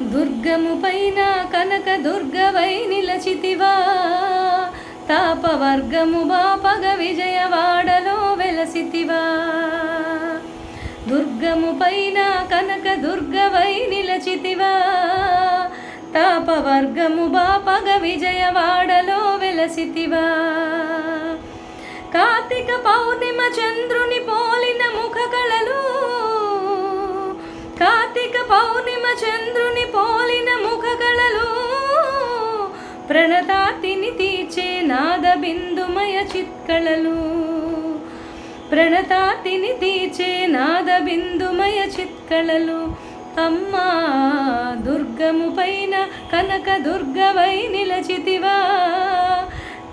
దుర్గము పైన కనక దుర్గవై నిలచితివా, తాపవర్గము బాపగ విజయవాడలో వెలసితివా. దుర్గము పైన కనక దుర్గవై నిలచితివా, తాపవర్గము బాపగ విజయవాడలో వెలసితివా. కార్తీక పౌర్ణిమ చంద్రుని పోలిన ముఖ కళలు, కార్తీక పౌర్ణిమ చంద్రుని పోలిన ముఖ కళలు, ప్రణతార్తిని తీర్చే నాద బిందుమయ చిత్కళలు, ప్రణతార్తిని తీర్చే నాద బిందుమయ చిత్కళలు. అమ్మా దుర్గము పైన కనక దుర్గవై నిలచితివా,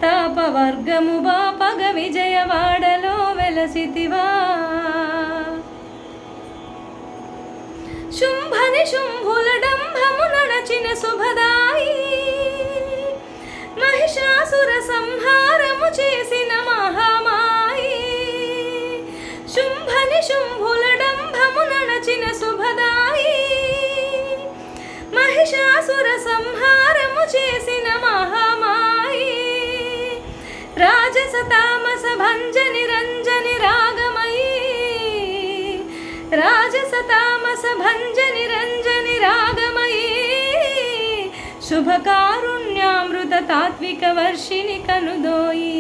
తాపవర్గము బాపగ విజయవాడలో వెలసితివా. శుంభని శుంభుల డంభము నడచిన శుభదాయి, మహిషాసుర సంహారము చేసిన మహామాయి. శుంభని శుంభుల డంభము నడచిన శుభదాయి, మహిషాసుర సంహారము చేసిన మహామాయి. రాజస తామస భంజ నిరంజని రాగమయీ, రాజస తామస భంజ నిరంజని రాగమయీ. శుభకారుణ్యామృత తాత్విక వర్షిణి కనుదోయి,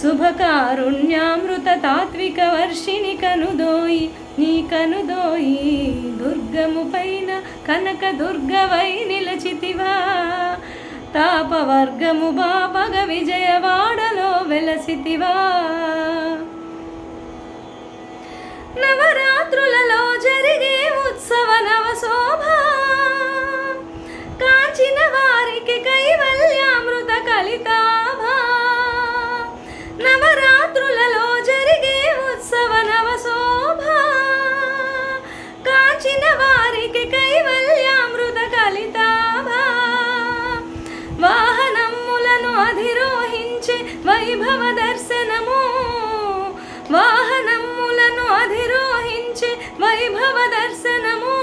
శుభకారుణ్యామృత తాత్విక వర్షిణి కనుదోయి, నీ కనుదోయి. దుర్గము పైన కనక దుర్గవై నిలచితివా, తాపవర్గము బాపగ విజయవాడలో వెలసితివా. నవరాత్రులలో జరిగే ఉత్సవ నవశోభ, కాంచిన వారికి కైవల్యామృత కలితాభ. నవరాత్రులలో జరిగే ఉత్సవ నవశోభ, కాంచిన వారికి కైవల్యామృత కలితాభ. వాహనములను అధిరోహించే వైభవ దర్శనము, వాహనములను అధిరోహించే వైభవ దర్శనము.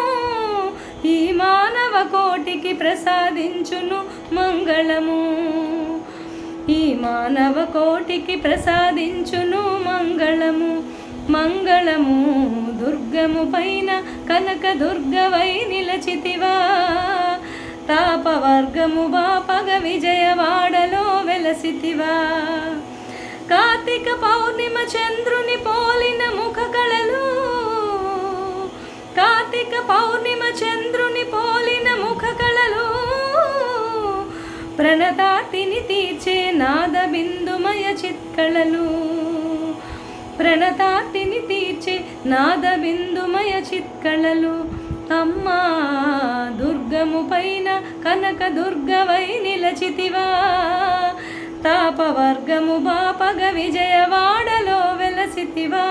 ఈ మానవ కోటికి ప్రసాదించును మంగళము, ఈ మానవ కోటికి ప్రసాదించును మంగళము. మంగళము దుర్గము పైన కనక దుర్గవై నిలచితివా, తాపవర్గము బాపగ విజయవాడలో వెలసితివా. కార్తీక పౌర్ణిమ చంద్రుని పోలిన ముఖ కళలు, కార్తీక పౌర్ణిమ చంద్రుని పోలిన ముఖ కళలు, ప్రణతార్తిని తీర్చే నాద బిందుమయ చిత్కళలు, ప్రణతార్తిని తీర్చే నాద బిందుమయ చిత్కళలు. అమ్మా దుర్గము పైన కనక దుర్గవై నిలచితివా, తాపవర్గము బాపగ విజయవాడలో వెలసితివా.